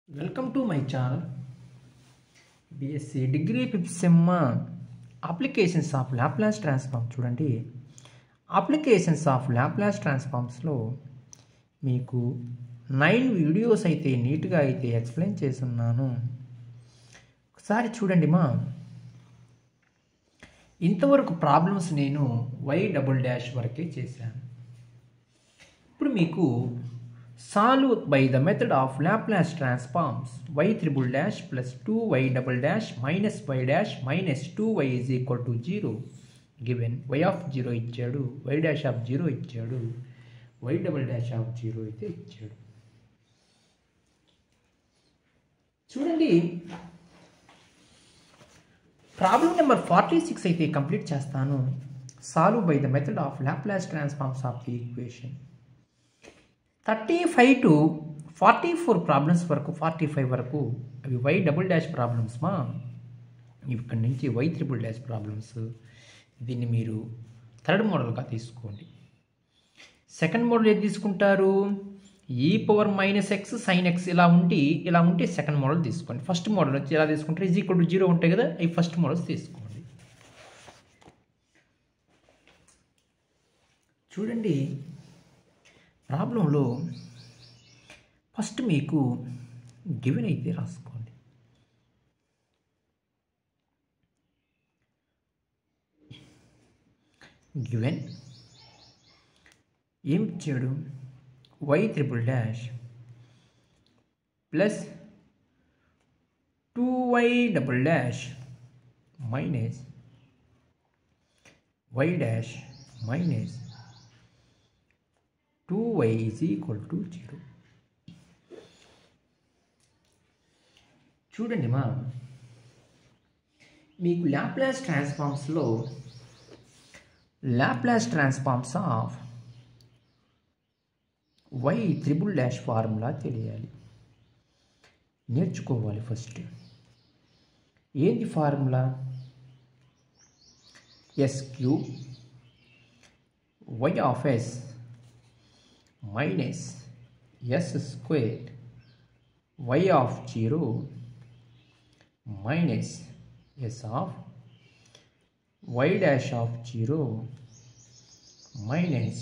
Welcome to my channel. BSc Degree Fifth Sem Applications of Laplace Transform చూడండి. Applications of Laplace Transforms లో మీకు 9 videos అయితే నీట్గా అయితే ఎక్స్ప్లెయిన్ చేస్తున్నాను. ఒకసారి చూడండి మా. ఇంతవరకు ప్రాబ్లమ్స్ నేను y" వరకే చేశాను. ఇప్పుడు మీకు solve by the method of Laplace transforms y" plus 2y" minus y' minus 2y is equal to 0 given y of 0 ఇచ్చాడు, y' of 0 ఇచ్చాడు, y" of 0 అయితే ఇచ్చాడు. చూడండి, ప్రాబ్లం నెంబర్ 46 అయితే కంప్లీట్ చేస్తాను. Solve by the method of Laplace transforms of the equation. 35 to 44 problems వరకు, 45 వరకు అవి y" ప్రాబ్లమ్స్ మా. ఇక్కడి నుంచి y" ప్రాబ్లమ్స్. దీన్ని మీరు థర్డ్ మోడల్గా తీసుకోండి. సెకండ్ మోడల్ ఏది తీసుకుంటారు? e⁻x sin x ఇలా ఉంటే సెకండ్ మోడల్ తీసుకోండి. ఫస్ట్ మోడల్ వచ్చి ఎలా తీసుకుంటారు? =0 ఉంటాయి కదా, అవి ఫస్ట్ మోడల్స్ తీసుకోండి. చూడండి, ప్రాబ్లంలో ఫస్ట్ మీకు గివెన్ అయితే రాసుకోండి. గివెన్ ఏం ఇచ్చాడు? y" plus 2y" minus y' minus 2y is equal to 0. చూడండి మా, మీకు లాప్లాస్ ట్రాన్స్ఫార్మ్స్లో Laplace transforms of y" formula తెలియాలి, నేర్చుకోవాలి. ఫస్ట్ ఏంటి formula? s³ y of s minus s² y of 0 minus s of y' of 0 minus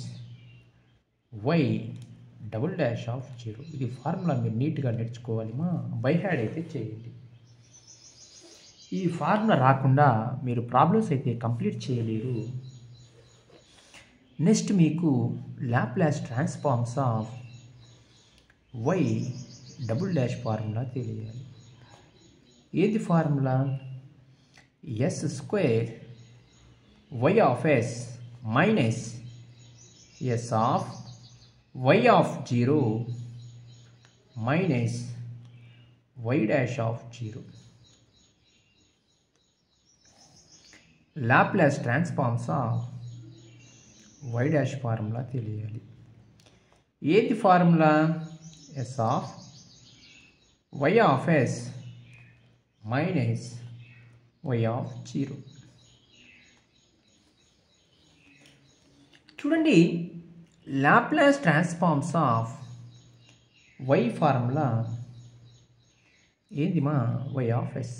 y" of 0. ఇది formula మీరు నీట్గా నేర్చుకోవాలి మా. బై హ్యాండ్ అయితే చేయండి. ఈ ఫార్ములా రాకుండా మీరు ప్రాబ్లమ్స్ అయితే కంప్లీట్ చేయలేరు. నెక్స్ట్ మీకు Laplace transforms of y" formula తెలియాలి. ఏది formula? s² y of s minus s of y of 0 minus y' of 0. Laplace transforms of y' formula తెలియాలి. ఏది formula? s of y of s minus y of 0. చూడండి, Laplace transforms of y formula ఏంది మా? y of s.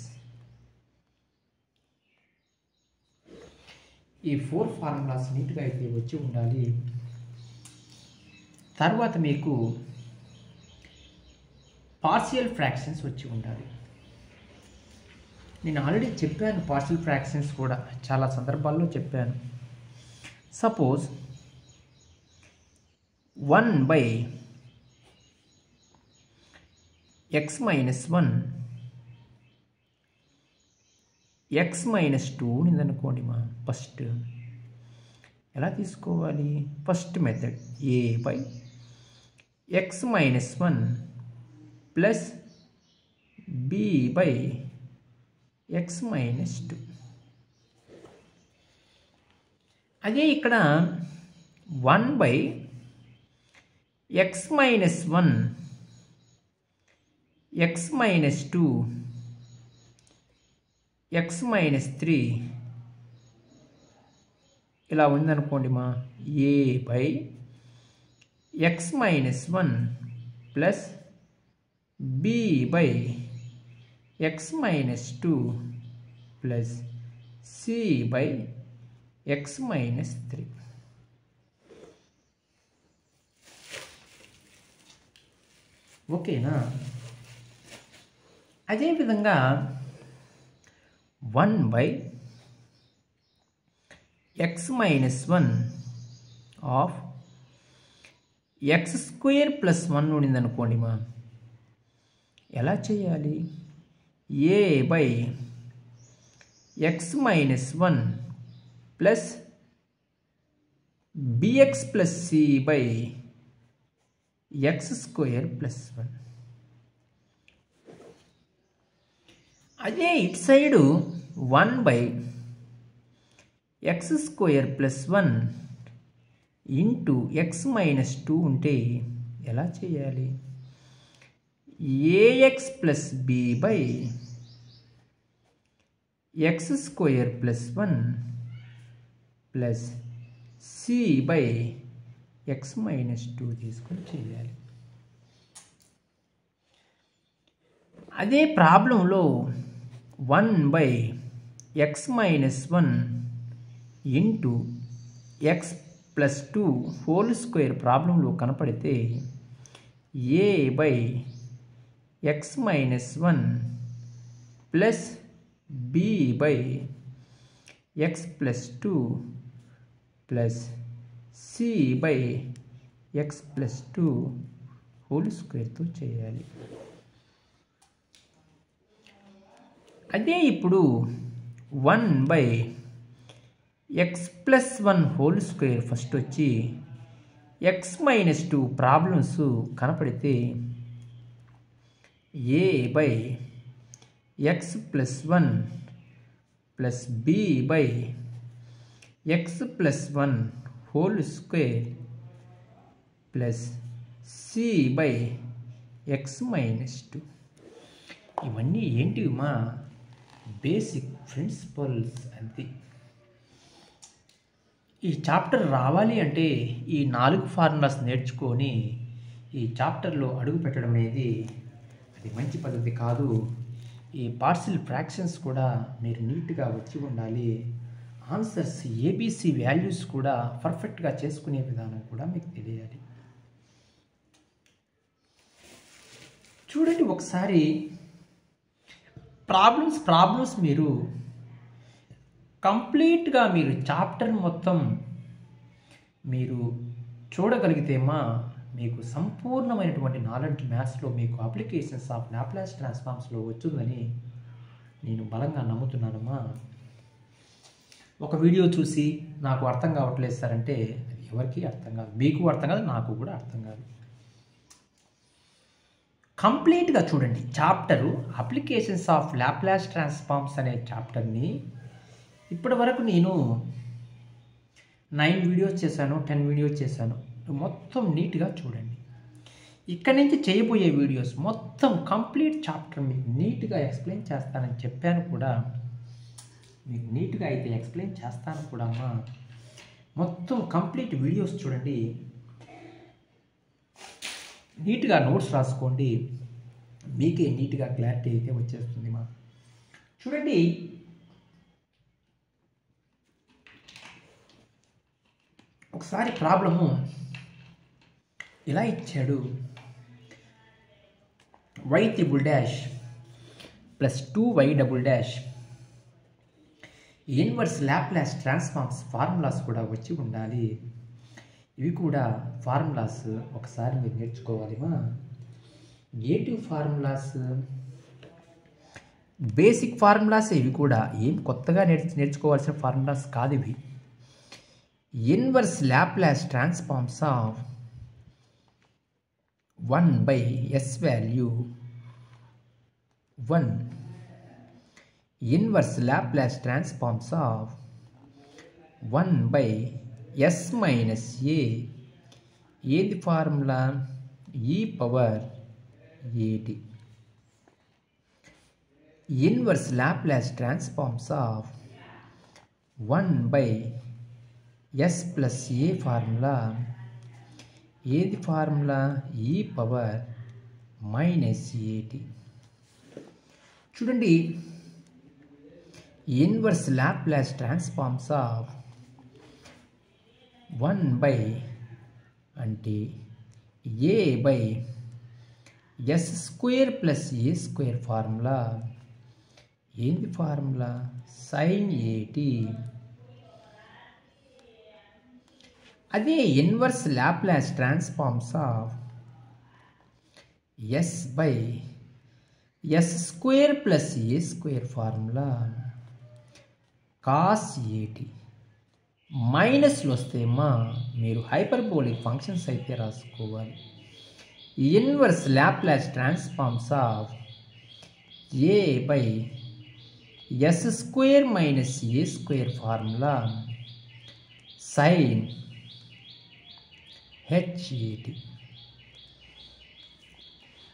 ఈ 4 formulas నీట్గా అయితే వచ్చి ఉండాలి. తర్వాత మీకు పార్షియల్ ఫ్రాక్షన్స్ వచ్చి ఉండాలి. నేను ఆల్రెడీ చెప్పాను, పార్షియల్ ఫ్రాక్షన్స్ కూడా చాలా సందర్భాల్లో చెప్పాను. సపోజ్ 1/x - 1 x - 2 ఉందనుకోండి మా. ఫస్ట్ ఎలా తీసుకోవాలి? First method a/x - 1 plus b/x - 2. అదే ఇక్కడ 1/x - 1 x - 2 x - 3 ఇలా ఉందనుకోండి మా. a/x - 1 plus B by X minus 2 plus C by X minus 3. ఓకేనా? అదేవిధంగా 1 by X minus 1 of X square plus 1 ఉండింది అనుకోండి మా, ఎలా చేయాలి? A by X minus 1 plus BX plus C by X square plus 1. అదే ఇటు side 1 by X square plus 1 into X minus 2 ఉంటే ఎలా చేయాలి? AX plus B by X square plus 1 plus C by X minus 2 తీసుకొని చేయాలి. అదే ప్రాబ్లంలో 1 by X minus 1 into X plus 2 whole square ప్రాబ్లంలో కనపడితే A by X minus 1 plus B by X plus 2 plus C by X plus 2 whole స్క్వేర్తో చేయాలి. అదే ఇప్పుడు 1 by X plus 1 whole square first వచ్చి ఎక్స్ మైనస్ 2 ప్రాబ్లమ్స్ కనపడితే A by X plus 1 plus B by X plus 1 whole square plus C by X minus 2. ఇవన్నీ ఏంటివి మా? Basic principles. అంతే. ఈ చాప్టర్ రావాలి అంటే ఈ 4 ఫార్ములాస్ నేర్చుకొని ఈ చాప్టర్లో అడుగు పెట్టడం అనేది అది మంచి పద్ధతి కాదు. ఈ పార్షియల్ ఫ్రాక్షన్స్ కూడా మీరు నీట్గా వచ్చి ఉండాలి. ఆన్సర్స్ ఏబీసీ వాల్యూస్ కూడా పర్ఫెక్ట్గా చేసుకునే విధానం కూడా మీకు తెలియాలి. చూడండి ఒకసారి ప్రాబ్లమ్స్ మీరు కంప్లీట్గా మీరు చాప్టర్ మొత్తం మీరు చూడగలిగితేమా మీకు సంపూర్ణమైనటువంటి నాలెడ్జ్ మ్యాథ్స్లో మీకు అప్లికేషన్స్ ఆఫ్ లాప్లాస్ ట్రాన్స్ఫార్మ్స్లో వచ్చిందని నేను బలంగా నమ్ముతున్నానమ్మా. ఒక వీడియో చూసి నాకు అర్థం కావట్లేదు సార్ అంటే ఎవరికి అర్థం కాదు, మీకు అర్థం కాదు, నాకు కూడా అర్థం కాదు. కంప్లీట్గా చూడండి chapter applications of Laplace transforms అనే చాప్టర్ని ఇప్పటి వరకు నేను 9 వీడియోస్ చేశాను, 10 వీడియోస్ చేశాను. మొత్తం నీట్గా చూడండి. ఇక్కడి నుంచి చేయబోయే వీడియోస్ మొత్తం కంప్లీట్ చాప్టర్ మీకు నీట్గా ఎక్స్ప్లెయిన్ చేస్తానని చెప్పాను కూడా. మీకు నీట్గా అయితే ఎక్స్ప్లెయిన్ చేస్తాను కూడా అమ్మా. మొత్తం కంప్లీట్ వీడియోస్ చూడండి, నీట్గా నోట్స్ రాసుకోండి, మీకే నీట్గా క్లారిటీ అయితే వచ్చేస్తుంది మా. చూడండి ఒకసారి ప్రాబ్లము ఇలా ఇచ్చాడు. y triple dash plus 2y double dash inverse Laplace transforms formulas కూడా వచ్చి ఉండాలి. ఇవి కూడా ఫార్ములాస్ ఒకసారి మీరు నేర్చుకోవాలి మా. ఏంటి ఫార్ములాస్? బేసిక్ ఫార్ములాస్ ఇవి కూడా, ఏం కొత్తగా నేర్చుకోవాల్సిన ఫార్ములాస్ కాదు ఇవి. Inverse Laplace transforms of 1 by S value 1 inverse Laplace transforms of 1 by S minus A. ఏది formula? E power at. Inverse Laplace transforms of 1 by S plus A formula. ఏది formula? E power minus 80. చూడండి, inverse Laplace transforms of 1 by అంటే A by S square plus A square formula. ఏంది formula? Sine 80. అదే inverse Laplace transforms of S by S square plus A square formula cos 80. మైనస్లు వస్తేమా మీరు hyperbolic functions అయితే రాసుకోవాలి. Inverse Laplace transforms of A by S square minus A square formula sine h80.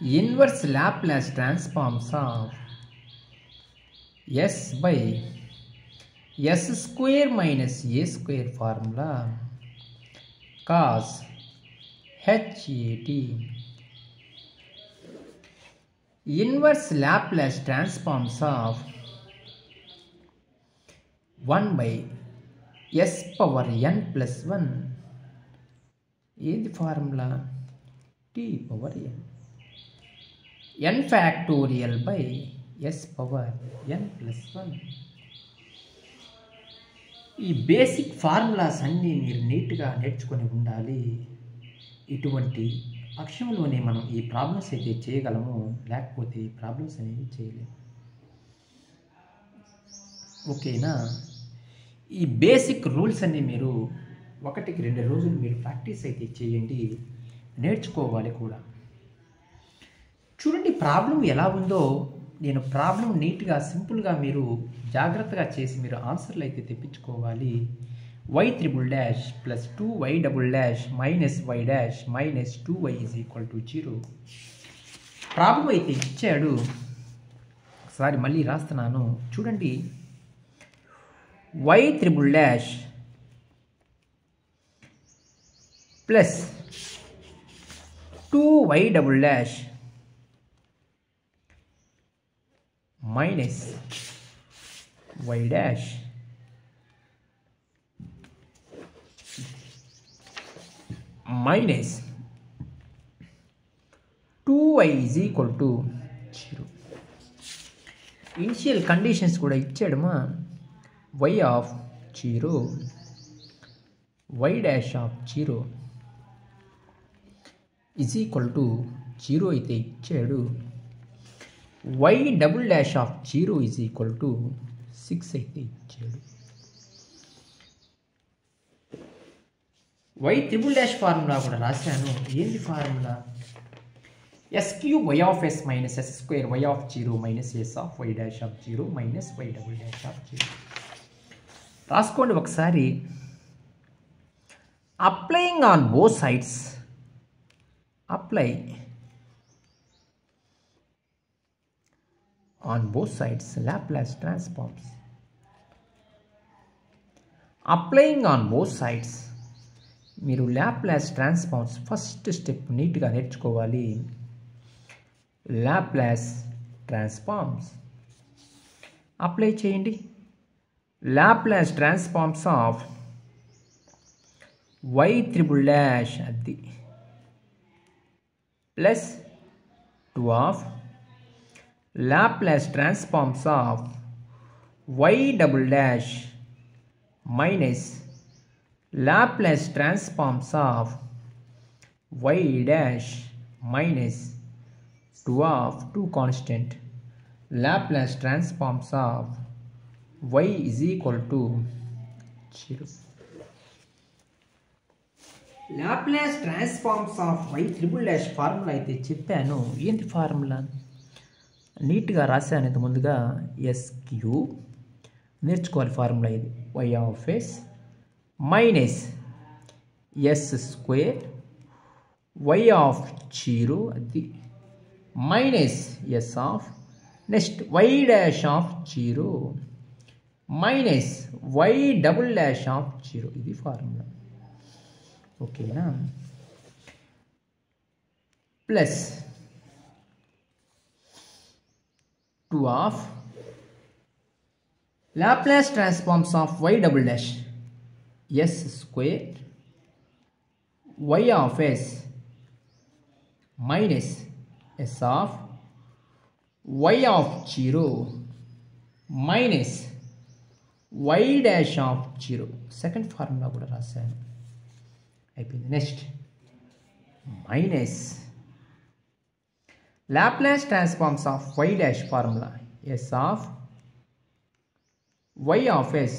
Inverse Laplace transforms of S by S square minus A square formula cos h80. Inverse Laplace transforms of 1 by S power n plus 1. ఏది formula? T power n. n factorial by S power n plus 1. ఈ basic formulas అన్నీ మీరు నీట్గా నేర్చుకొని ఉండాలి. ఇటువంటి పక్షంలోనే మనం ఈ ప్రాబ్లమ్స్ అయితే చేయగలము, లేకపోతే ఈ ప్రాబ్లమ్స్ అనేవి చేయలేము. ఓకేనా? ఈ బేసిక్ రూల్స్ అన్నీ మీరు 1-2 రోజులు మీరు ప్రాక్టీస్ అయితే చేయండి, నేర్చుకోవాలి కూడా. చూడండి, ప్రాబ్లం ఎలా ఉందో నేను ప్రాబ్లం నీట్గా సింపుల్గా మీరు జాగ్రత్తగా చేసి మీరు ఆన్సర్లు అయితే తెప్పించుకోవాలి. y3 plus 2y minus y minus 2y is equal to 0. Problem అయితే ఇచ్చాడు, ఒకసారి మళ్ళీ రాస్తున్నాను చూడండి. y3 plus 2y minus y minus 2y is equal to 0. Initial conditions కూడా ఇచ్చాడమ్మా. y of 0, y dash of 0 is equal to 0 అయితే ఇచ్చాడు. y double dash of 0 is equal to 6 అయితే ఇచ్చాడు. y3 ఫార్ములా కూడా రాశాను. ఏంది formula? s cube y of s minus s square y of 0 minus s of y dash of 0 minus y double dash of 0. రాసుకోండి ఒకసారి. Applying on both sides, apply on both sides Laplace transforms. Applying on both sides, మీరు Laplace transforms first step నీట్గా నేర్చుకోవాలి. Laplace transforms apply చేయండి. Laplace transforms of y3 అది plus 2 of Laplace transforms of y minus Laplace transforms of y minus 2 of 2 constant Laplace transforms of y is equal to 0. Laplace transforms of y3 formula అయితే చెప్పాను. ఏంటి formula? నీట్గా రాశాను ఇది ముందుగా. Yes cube నేర్చుకోవాలి formula ఇది. y of s minus s square y of 0 అది minus s of next y dash of 0 minus y double dash of 0. ఇది ఫార్ములా. ఓకేనా? Plus 2 of Laplace transforms of y double dash s square y of s minus s of y of 0 minus y dash of 0. Second formula కూడా రాశాను, అయిపోయింది. Next minus Laplace transforms of y dash formula s of y of s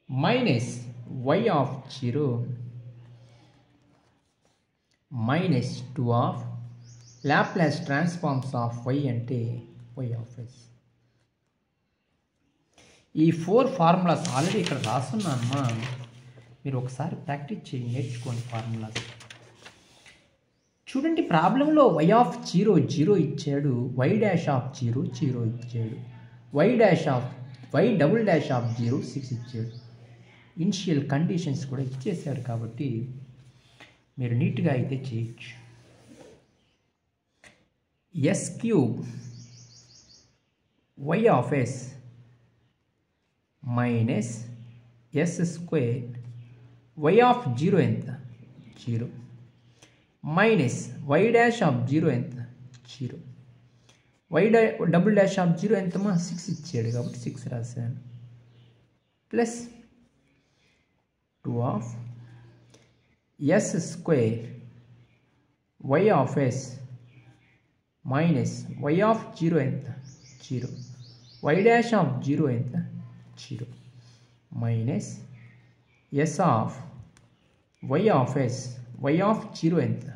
minus y of 0 minus 2 of Laplace transforms of y అంటే y of s. ఈ 4 formulas already ఇక్కడ రాస్తున్నానమ్మా, మీరు ఒకసారి practice చేయి, నేర్చుకోండి ఫార్ములాస్. చూడండి, ప్రాబ్లంలో y ఆఫ్ 0 0 ఇచ్చాడు, y డాష్ ఆఫ్ 0 0 ఇచ్చాడు, y డబుల్ డాష్ ఆఫ్ 0 6 ఇచ్చాడు. ఇనిషియల్ కండిషన్స్ కూడా ఇచ్చేసాడు కాబట్టి మీరు నీట్గా అయితే చేయొచ్చు. s cube y of s minus s square y of 0 ఎంత 0 మైనస్ y డాష్ ఆఫ్ 0 ఎంత 0, y డబుల్ డాష్ ఆఫ్ 0 ఎంతమా 6 ఇచ్చాడు కాబట్టి 6 రాశాను, plus 2 of s square y of s minus y of 0 ఎంత 0, y డాష్ ఆఫ్ 0 ఎంత 0 minus s of y of s y of 0 ఎంత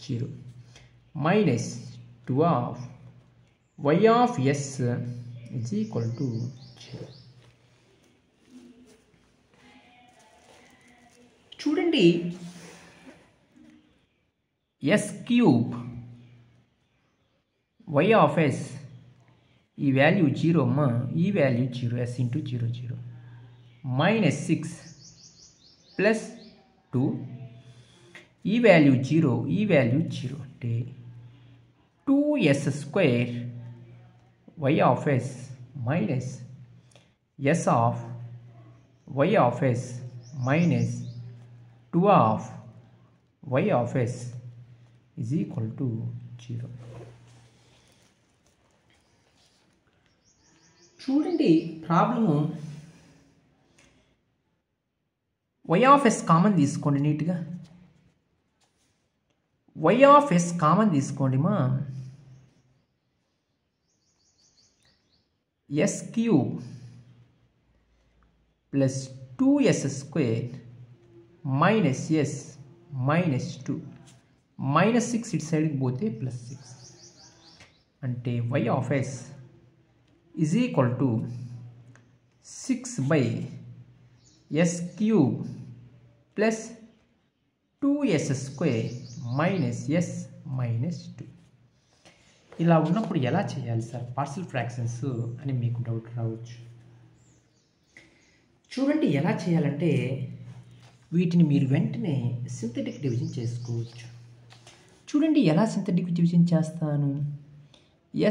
0 minus 2 of y of s is equal to 0. చూడండి, s cube y of s ఈ value 0 అమ్మా, ఈ value 0, s into 0 0 minus 6 plus 2, ఈ value 0, ఈ value 0 అంటే 2s square y of s minus s of y of s minus 2 of y of s is equal to 0. చూడండి, problem y of s common తీసుకోండి, నీట్గా y of s common తీసుకోండి మా, s cube plus 2s square minus s minus 2 minus 6 ఇటు సైడ్కి పోతే plus 6 అంటే y of s is equal to 6 by s cube plus 2s square minus s minus 2. ఇలా ఉన్నప్పుడు ఎలా చేయాలి సార్ పార్షియల్ ఫ్రాక్షన్స్ అని మీకు డౌట్ రావచ్చు. చూడండి, ఎలా చేయాలంటే వీటిని మీరు వెంటనే సింథటిక్ డివిజన్ చేసుకోవచ్చు. చూడండి, ఎలా సింథటిక్ డివిజన్ చేస్తాను,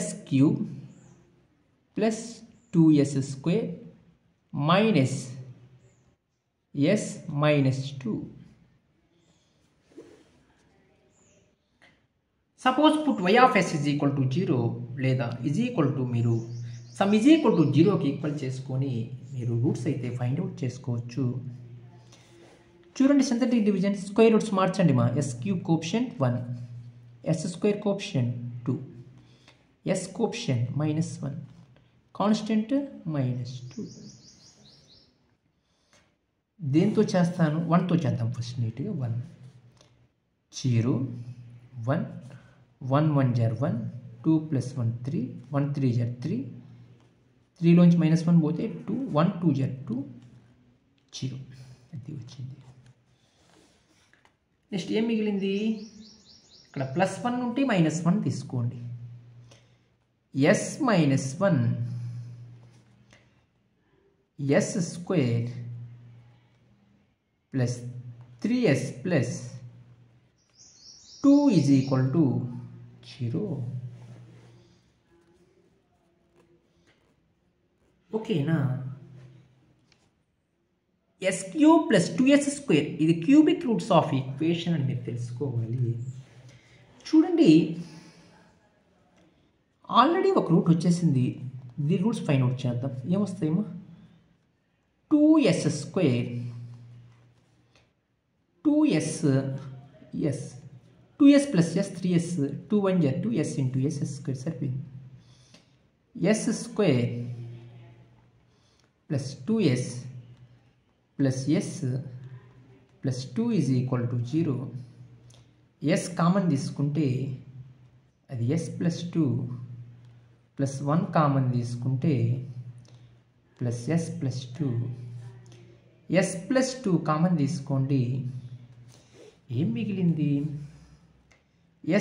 s cube plus 2s square minus s minus 2. Suppose put y of s is equal to 0 లేదా ఈజ్ ఈక్వల్ టు మీరు సమ్ ఈజ్ ఈక్వల్ టు 0కి ఈక్వల్ చేసుకొని మీరు రూట్స్ అయితే ఫైండ్ అవుట్ చేసుకోవచ్చు. చూడండి, సింథటిక్ డివిజన్ స్క్వేర్ రూట్స్ మార్చండి మా, s cube coefficient 1, s square coefficient 2, s coefficient minus 1, constant minus 2. దేంతో చేస్తాను, 1తో చేద్దాం ఫస్ట్ నీట్గా. 1 0 1 1 1 జర్ 1 2 ప్లస్ 1 3 1 3 జర్ 3 3లోంచి మైనస్ 1 పోతే 2 1 2 జర్ 2 0 అది వచ్చింది. నెక్స్ట్ ఏం మిగిలింది, ఇక్కడ ప్లస్ 1 ఉంటే మైనస్ 1 తీసుకోండి, s minus 1 s square plus 3s plus 2 is equal to 0. ఓకేనా. S cube plus 2s square ఇది క్యూబిక్ రూట్స్ ఆఫ్ ఈక్వేషన్ అని మీరు తెలుసుకోవాలి. చూడండి ఆల్రెడీ ఒక రూట్ వచ్చేసింది, దీని రూట్స్ ఫైండ్ అవుట్ చేద్దాం. ఏమొస్తాయేమో 2s square 2s plus s 3s 2 1 జర్ 2s into s square సరిపోయింది. s square plus 2s plus s plus 2 is equal to 0. s common తీసుకుంటే అది s ప్లస్ 2 ప్లస్ 1 కామన్ తీసుకుంటే plus s plus 2. s plus 2 common తీసుకోండి, ఏం మిగిలింది?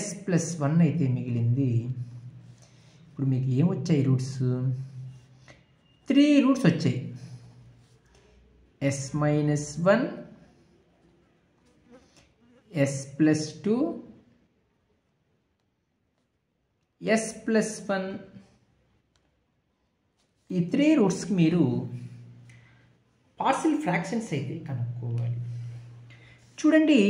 s plus 1 అయితే మిగిలింది. ఇప్పుడు మీకు ఏం వచ్చాయి రూట్స్? 3 రూట్స్ వచ్చాయి. s minus 1, s plus 2, s plus 1. ఈ 3 రూట్స్కి మీరు పార్షియల్ ఫ్రాక్షన్స్ అయితే కనుక్కోవాలి. చూడండి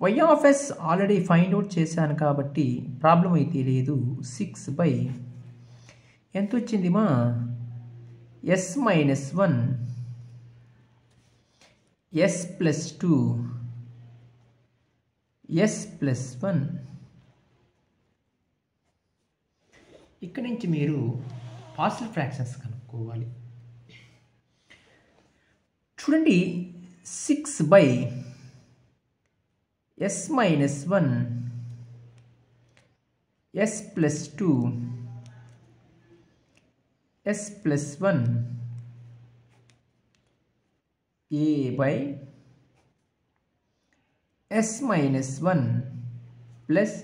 y of s already find out చేశాను కాబట్టి ప్రాబ్లం అయితే లేదు. 6 బై ఎంత వచ్చింది మా s minus 1 s plus 2 s plus 1. ఇక్కడ నుంచి మీరు పార్షియల్ ఫ్రాక్షన్స్ కనుక్కోవాలి. చూడండి 6 by s minus 1 s plus 2 s plus 1 a by s minus 1 plus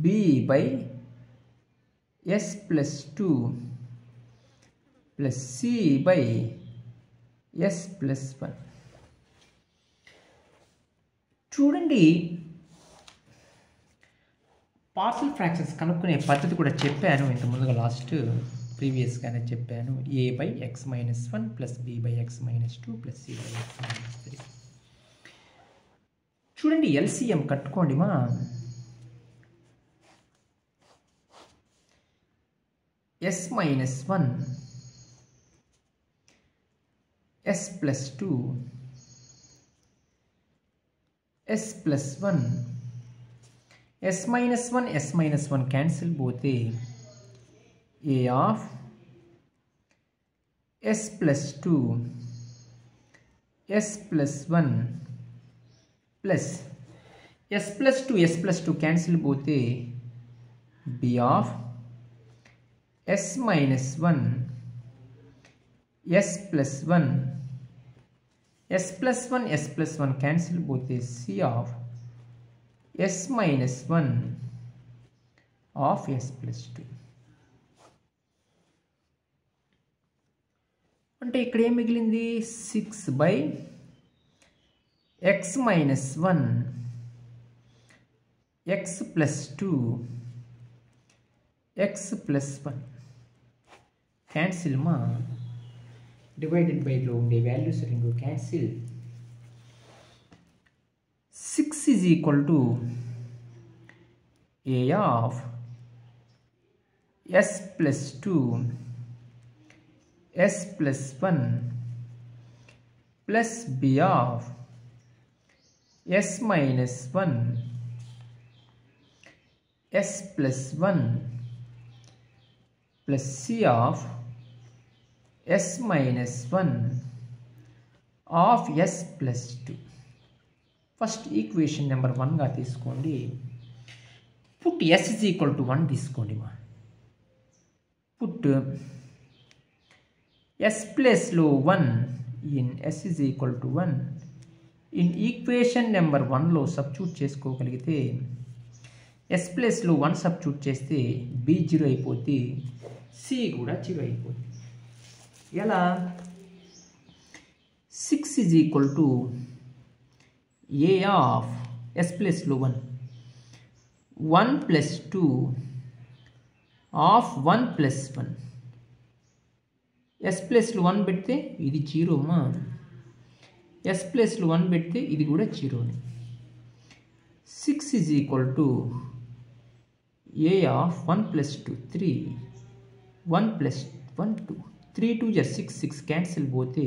b by s plus 2 plus c by s plus 1. చూడండి పార్షియల్ ఫ్రాక్షన్స్ కనుక్కునే పద్ధతి కూడా చెప్పాను ఇంత ముందుగా, లాస్ట్ ప్రీవియస్గానే చెప్పాను. a by X minus 1 plus b by X minus 2 plus c by X minus 3. చూడండి LCM కట్టుకోండి మా. s minus 1 s plus 2 s plus 1 s minus 1 cancel పోతే a of s plus 2 s plus 1 plus s plus 2 cancel పోతే b of s minus 1 s plus 1 s plus 1 cancel పోతే c of s minus 1 of s plus 2. అంటే ఇక్కడ ఏం మిగిలింది? 6 by x minus 1 x plus 2 x plus 1 cancel మా. Divided బైలో ఉండే values రెండు cancel. 6 is equal to a of s plus 2 s plus 1 plus b of s minus 1 s plus 1 plus c of s minus 1 of s plus 2. First equation number 1గా తీసుకోండి. Put s is equal to 1 తీసుకోండి మా. Put s ప్లేస్లో 1 in s is equal to 1 in equation number 1లో substitute చేసుకోగలిగితే s ప్లేస్లో 1 substitute చేస్తే b 0 అయిపోతే c కూడా 0 అయిపోతుంది. ఎలా? 6 is equal to a of s ప్లేస్లో 1 ప్లస్ 2 ఆఫ్ 1 ప్లస్ 1 ఎస్ ప్లస్లో 1 పెడితే ఇది 0 అమ్మా. ఎస్ ప్లస్లో 1 పెడితే ఇది కూడా 0ని. 6 is equal to A of 1 plus 2 3, 1 plus 1 2, 3 2 6 6 cancel పోతే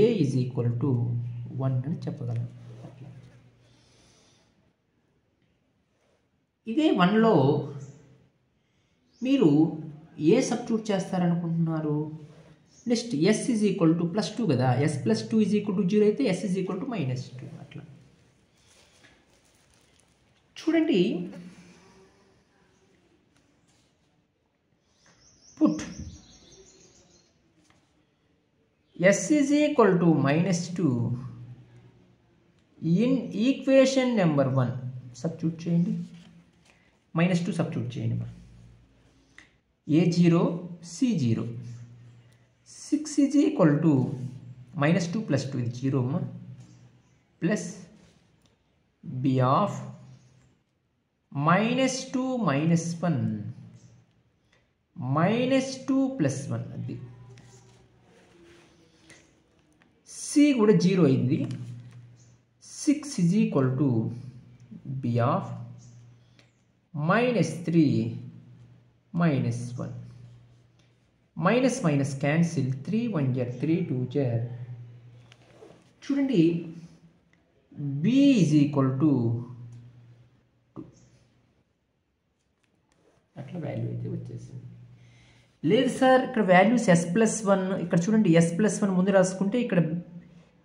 ఏ ఈజ్ ఈక్వల్ టు 1 అని చెప్పగలం. ఇదే 1లో మీరు ఏ సబ్స్టిట్యూట్ చేస్తారనుకుంటున్నారు? Next S is equal to +2 కదా, S plus 2 is equal to 0 అయితే ఎస్ ఈజ్ ఈక్వల్ టు -2. అట్లా చూడండి. Put S is equal to -2 in equation number 1 substitute చేయండి. -2 సబ్స్టిట్యూట్ చేయండి. A0 C0 6 is equal to -2 + 2 ఇది 0 అమ్మా, ప్లస్ బి ఆఫ్ -2 - 1 -2 + 1 అది. C కూడా 0 అయింది. 6 is equal to be of -3 - 1 minus minus cancel, 3 1 జర్ 3 2 జర్. చూడండి బి ఈజ్ ఈక్వల్ టు 2. అట్లా value అయితే వచ్చేసింది. లేదు సార్ ఇక్కడ వాల్యూస్ S+1, ఇక్కడ చూడండి S+1 ముందు రాసుకుంటే ఇక్కడ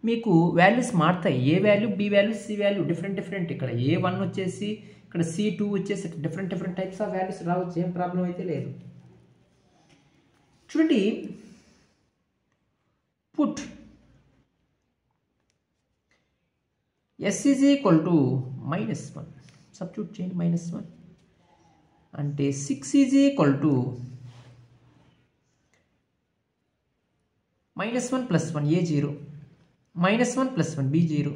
మీకు వాల్యూస్ మారుతాయి. A value, B value, C value different. ఇక్కడ A1 వచ్చేసి, ఇక్కడ C2 వచ్చేసి డిఫరెంట్ టైప్స్ ఆఫ్ వాల్యూస్ రావచ్చు. ఏం ప్రాబ్లం అయితే లేదు. చూడండి put S is equal to -1 substitute చేయండి. -1 అంటే 6 is equal to -1 + 1 A0, -1 + 1 B0,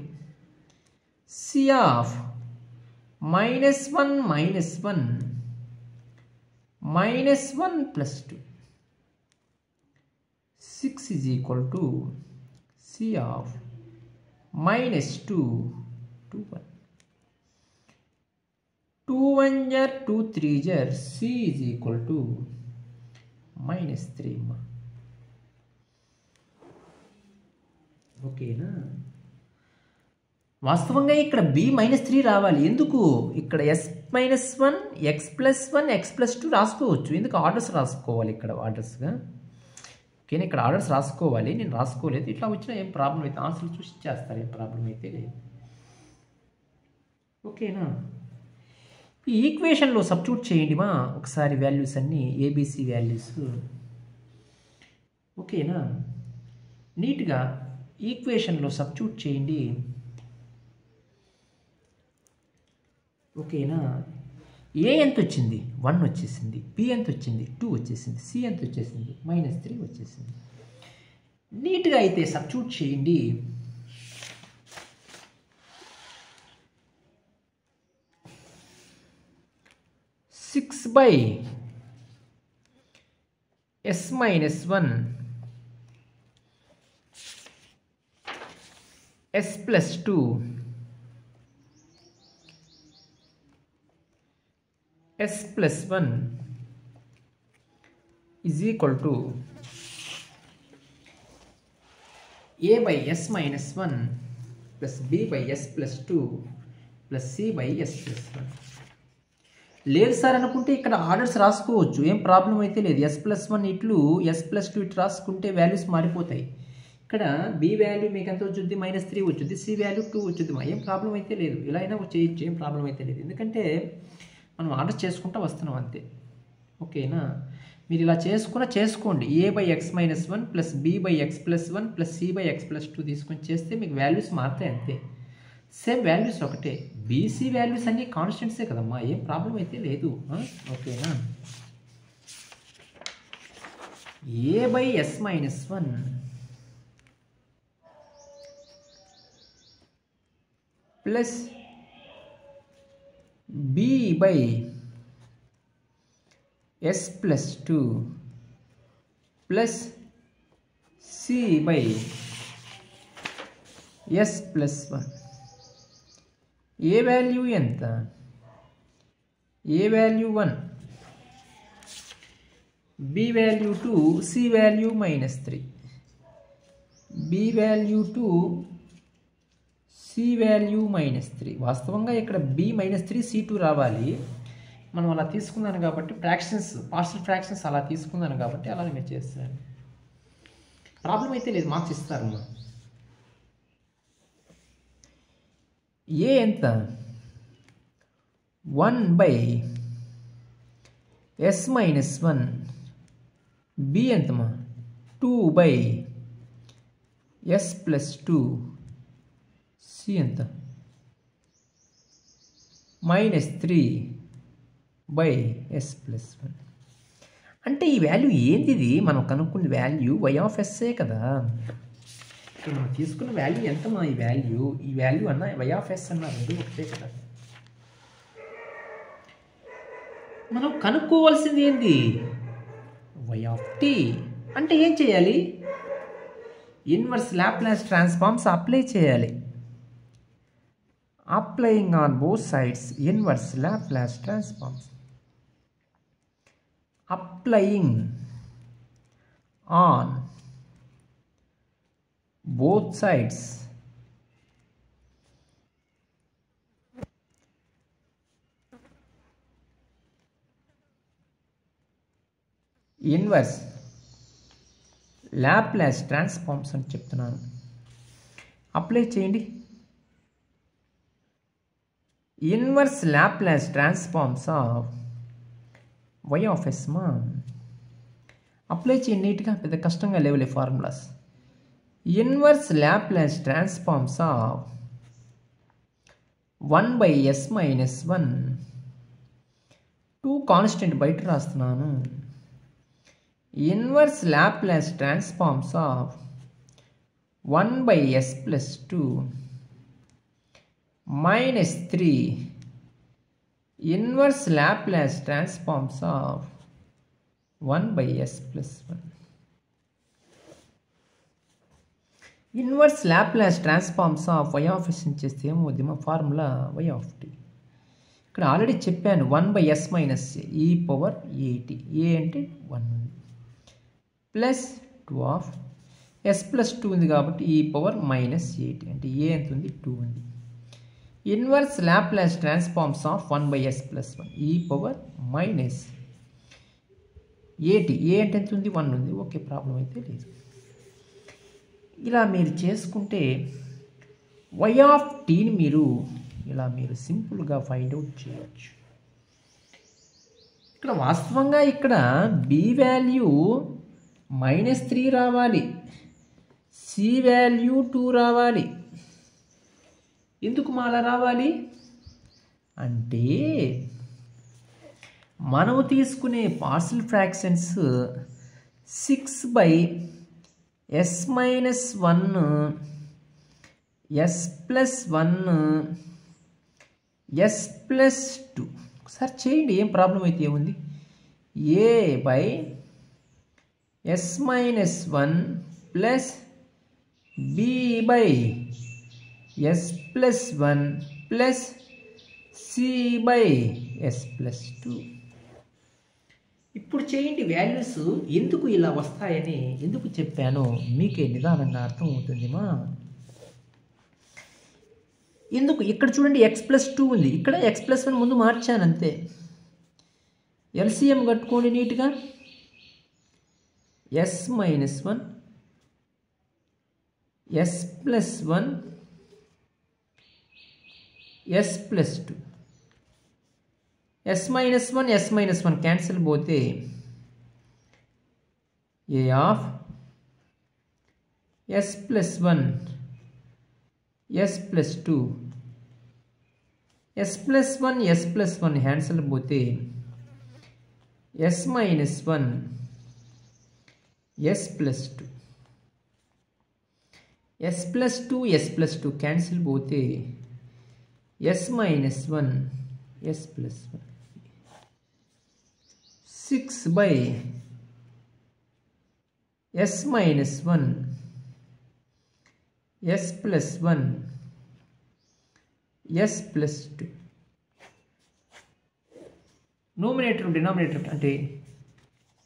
C of -1 - 1 -1 + 2. 6 is equal to C of -2 2 1, 2 1 జర్ 2 3 జర్, C is equal to -3 అమ్మా. ఓకేనా? వాస్తవంగా ఇక్కడ B -3 రావాలి. ఎందుకు? ఇక్కడ S-1 X+1 X+2 రాసుకోవచ్చు. ఎందుకు? ఆర్డర్స్ రాసుకోవాలి. ఇక్కడ ఆర్డర్స్గా. ఓకేనా? ఇక్కడ ఆర్డర్స్ రాసుకోవాలి. నేను రాసుకోలేదు. ఇట్లా వచ్చినా ఏం ప్రాబ్లం అయితే ఆన్సర్లు చూసి చేస్తారు. ఏం ప్రాబ్లం అయితే లేదు. ఓకేనా? ఈ ఈక్వేషన్లో సబ్స్టిట్యూట్ చేయండి మా ఒకసారి వాల్యూస్ అన్నీ, ABC వాల్యూస్. ఓకేనా? నీట్గా ఈక్వేషన్లో సబ్స్టిట్యూట్ చేయండి. ఓకేనా? ఏ ఎంత వచ్చింది? 1 వచ్చేసింది. బి ఎంత వచ్చింది? 2 వచ్చేసింది. సి ఎంత వచ్చేసింది? -3 వచ్చేసింది. నీట్గా అయితే సబ్స్టిట్యూట్ చేయండి. (6/(S-1) S+2 S+1 is equal to A/S-1 plus B/S+2 plus C/S+1. లేదు సార్ అనుకుంటే ఇక్కడ ఆర్డర్స్ రాసుకోవచ్చు. ఏం ప్రాబ్లం అయితే లేదు. S+1 ఇట్లు S+2 ఇటు రాసుకుంటే వాల్యూస్ మారిపోతాయి. ఇక్కడ బి వాల్యూ మీకు ఎంత వచ్చుద్ది? -3 వచ్చుద్ది. C value 2 వచ్చుద్ది. ఏం ప్రాబ్లం అయితే లేదు. ఇలా అయినా చేయొచ్చు. ఏం ప్రాబ్లం అయితే లేదు. ఎందుకంటే మనం ఆర్డర్ చేసుకుంటూ వస్తున్నాం అంతే. ఓకేనా? మీరు ఇలా చేసుకోండి. A/X-1 plus B/X+1 plus C/X+2 తీసుకొని చేస్తే మీకు వాల్యూస్ మారుతాయి అంతే. సేమ్ వాల్యూస్ ఒకటే. బీసీ వాల్యూస్ అన్నీ కాన్స్టెంట్సే కదమ్మా. ఏం ప్రాబ్లం అయితే లేదు. ఓకేనా? A/S-1 plus B/S+2 plus C by S plus 1. A value ఎంత? A value 1, B value 2, C value -3. B value 2, C value -3. వాస్తవంగా ఇక్కడ బి -3 C2 రావాలి. మనం అలా తీసుకున్నాను కాబట్టి ఫ్రాక్షన్స్, పార్షియల్ ఫ్రాక్షన్స్ అలా తీసుకున్నాను కాబట్టి అలానే మీరు చేస్తాను. ప్రాబ్లం అయితే లేదు, మార్క్స్ ఇస్తారు. ఏ ఎంత? 1/s-1. బి ఎంతమా? 2/s+2. సి ఎంత? -3/s+1. అంటే ఈ వాల్యూ ఏంటిది? మనం కనుక్కున్న వాల్యూ y(s) కదా. ఇక్కడ మనం తీసుకున్న వాల్యూ ఎంతమా? ఈ వాల్యూ అన్న y(s) అన్న రెండు ఒకటే కదా. మనం కనుక్కోవాల్సింది ఏంది? y(t). అంటే ఏం చేయాలి? ఇన్వర్స్ లాప్లాస్ ట్రాన్స్ఫార్మ్స్ అప్లై చేయాలి. Applying on both sides inverse Laplace transforms. Applying on both sides inverse Laplace transforms అని చెప్తున్నాను. అప్లై చేయండి. Inverse Laplace transforms of y(s) మా అప్లై చేయండి నీట్గా, పెద్ద కష్టంగా లేవులే formulas. Inverse Laplace transforms of 1/s-1. 2 constant బయట రాస్తున్నాను. Inverse Laplace transforms of 1/s+2 -3. Inverse Laplace transforms of 1/s+1. Inverse Laplace transforms of y(s) చేస్తే ఏమవుద్ది? మా ఫార్ములా y(t). ఇక్కడ ఆల్రెడీ చెప్పాను 1/s-a e⁻at. ఏ అంటే 1 ఉంది, ప్లస్ 2/s+2 ఉంది కాబట్టి e⁻−at. అంటే ఏ ఎంత ఉంది? 2 ఉంది. Inverse Laplace transforms of 1/s+1 e⁻−at. ఏ అంటే ఎంత ఉంది? 1 ఉంది. ఓకే, ప్రాబ్లం అయితే లేదు. ఇలా మీరు చేసుకుంటే y(t)ని మీరు సింపుల్గా ఫైండ్ అవుట్ చేయవచ్చు. ఇక్కడ వాస్తవంగా ఇక్కడ బి వాల్యూ -3 రావాలి, సి వాల్యూ 2 రావాలి. ఎందుకు అలా రావాలి అంటే మనము తీసుకునే partial fractions 6/s-1 s+1 s+2. ఒకసారి చేయండి, ఏం ప్రాబ్లం అయితే ఏముంది? a/s-1 plus b/s+1 plus c/s+2. ఇప్పుడు చేయండి వాల్యూస్. ఎందుకు ఇలా వస్తాయని ఎందుకు చెప్పానో మీకే నిదానంగా అర్థమవుతుందిమా. ఎందుకు ఇక్కడ చూడండి x+2 ఉంది, ఇక్కడ x+1 ముందు మార్చాను అంతే. ఎల్సిఎం కట్టుకోండి నీట్గా. s-1 s+1 s+2. s-1 cancel పోతే a of s+1 s+2 s+1 cancel పోతే s-1 s+2 s+2 క్యాన్సిల్ పోతే s-1 s+1. 6/s s minus 1 s plus 1 s plus 2 nominator denominator అంటే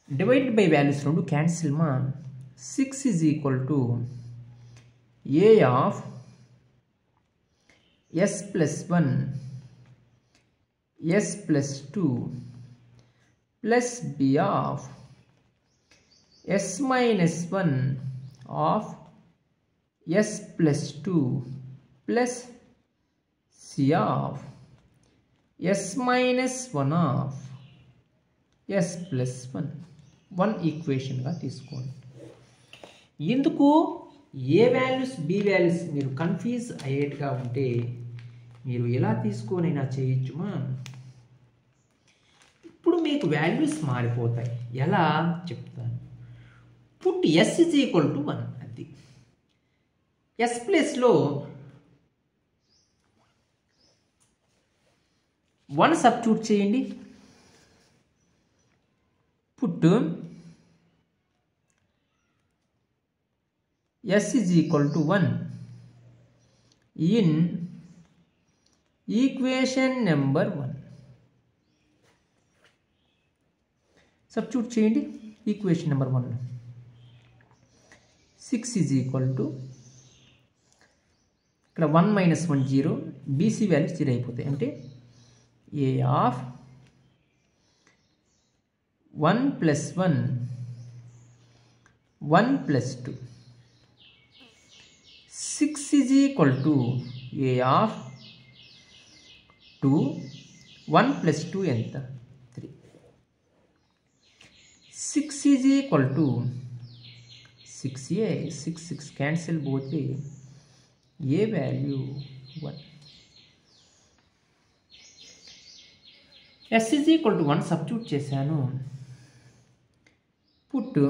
డివైడెడ్ బై వాల్యూస్ రెండు క్యాన్సిల్ మా 6 is equal to a of s plus 1 s plus 2 plus b of s minus 1 of s plus 2 plus c of s minus 1 of s plus 1 ఈక్వేషన్గా తీసుకోండి. ఎందుకు ఏ values B values మీరు confuse అయ్యేట్టుగా ఉంటే మీరు ఎలా తీసుకోనైనా చేయొచ్చుమా. ఇప్పుడు మీకు వాల్యూస్ మారిపోతాయి. ఎలా చెప్తాను. Put s is equal to 1 అది s ప్లేస్లో 1 సబ్స్టిట్యూట్ చేయండి. Put s is equal to 1 in equation number 1 substitute చేయండి. Equation number 1 6 is equal to ఇక్కడ 1 minus 1 0 బీసీ వాల్యూస్ 0 అయిపోతాయి. అంటే a of 1 plus 1 1 plus 2 6 is equal to a of 2 1 plus 2 ఎంత 3 6 is equal to 6a 6 cancel both way a value 1 s is equal to 1 substitute చేశాను. Put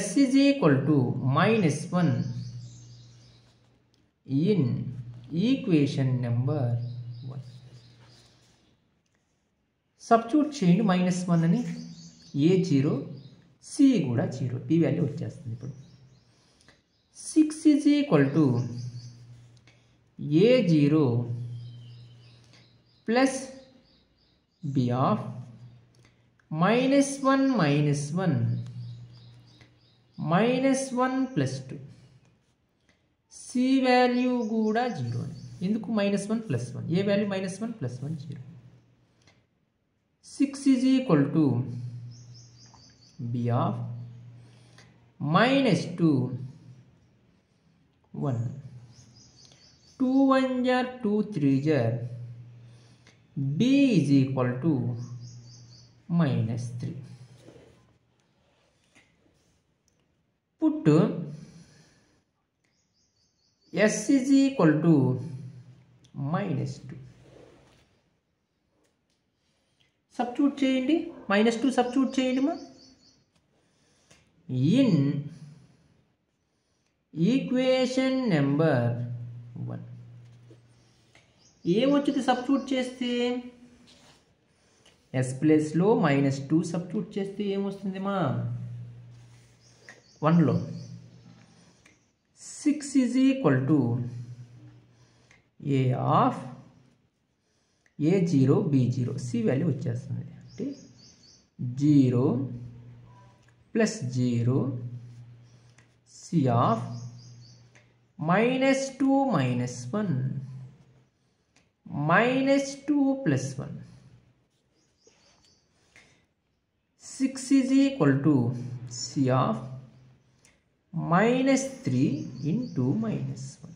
s is equal to minus 1 in equation number 1 substitute చేయండి. -1 అని a 0 c కూడా 0 p value వచ్చేస్తుంది. ఇప్పుడు 6 is equal to a 0 plus b of -1 plus 2 c value కూడా 0 ఎందుకు -1 plus 1 a value -1 plus 1 0 6 is equal to b of -2 1 2 1 jar 2 3 jar b is equal to -3 put s is equal to -2 substitute చేయండి. -2 substitute చేయండి మా in equation number 1 ఏమొచ్చింది substitute చేస్తే s ప్లేస్లో -2 substitute చేస్తే ఏమొస్తుంది మా 1లో 6 is equal to a of a0 b0 c value వచ్చేస్తుంది. అంటే 0 plus 0 c of -2 minus 1 -2 plus 1 6 is equal to c of -3 into -1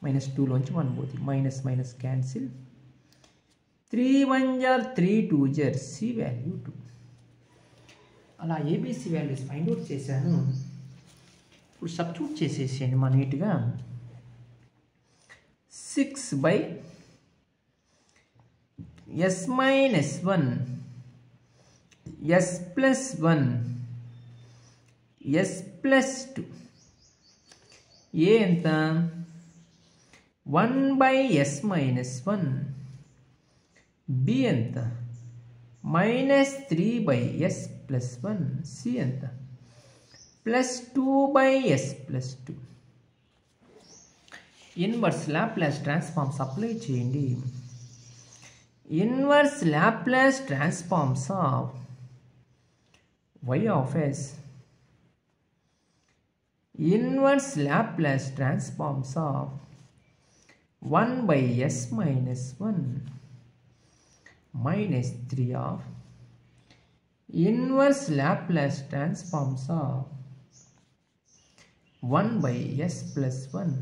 -2 లోంచి 1 పోతుంది. Minus cancel 3 1 jar 3 2 jar c value 2 అలా ఏబిసి వాల్యూస్ ఫైండ్ అవుట్ చేశాను. ఇప్పుడు సబ్స్టిట్యూట్ చేసేసేయండి మా నీట్గా 6 by s minus 1 s plus 1 s plus 2 a ఎంత 1 by s minus 1 b ఎంత -3 by s ప్లస్ 1 సి ఎంత plus 2/s plus 2. Inverse Laplace transforms apply చేయండి. Inverse Laplace transforms of y of s, inverse Laplace transforms of 1/s minus 1 minus 3 of inverse Laplace transforms of 1/s plus 1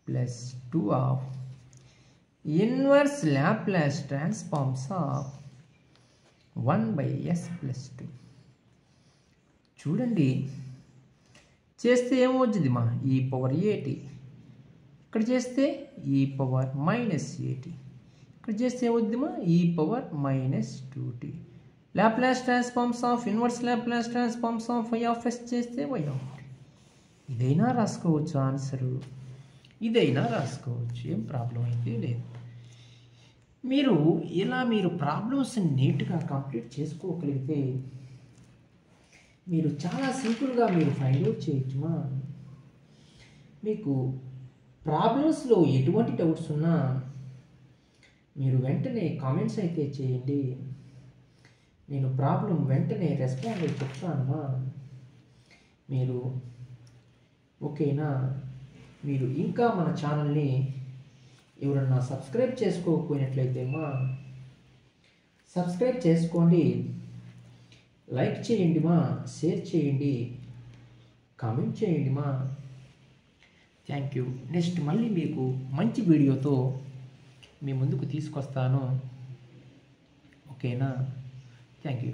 plus 2 of inverse Laplace transforms of 1/s plus 2. చూడండి, చేస్తే ఏమవుతుంది మా ఈ power ఏటి, ఇక్కడ చేస్తే ఈ పవర్ మైనస్ ఏటి, ఇక్కడ చేస్తే ఏమవుతుంది మా ఈ power minus 2t. Laplace transforms of inverse Laplace transforms of y of s చేస్తే y ఆఫ్ t. ఇదైనా రాసుకోవచ్చు ఆన్సరు, ఇదైనా రాసుకోవచ్చు, ఏం ప్రాబ్లం అయితే లేదు. మీరు ఇలా మీరు ప్రాబ్లమ్స్ నీట్గా కంప్లీట్ చేసుకోగలిగితే మీరు చాలా సింపుల్గా మీరు ఫైండ్ అవుట్ చేయొచ్చుమా. మీకు ప్రాబ్లమ్స్లో ఎటువంటి డౌట్స్ ఉన్నా మీరు వెంటనే కామెంట్స్ అయితే చేయండి, నేను ప్రాబ్లం వెంటనే రెస్పాండ్ అయి చెప్తానమ్మా. మీరు ఓకేనా? మీరు ఇంకా మన ఛానల్ని ఎవరన్నా సబ్స్క్రైబ్ చేసుకోకపోయినట్లయితే మా సబ్స్క్రైబ్ చేసుకోండి, లైక్ చేయండి మా, షేర్ చేయండి, కామెంట్ చేయండి మా. Thank you. నెక్స్ట్ మళ్ళీ మీకు మంచి వీడియోతో మీ ముందుకు తీసుకొస్తాను. ఓకేనా? Thank you.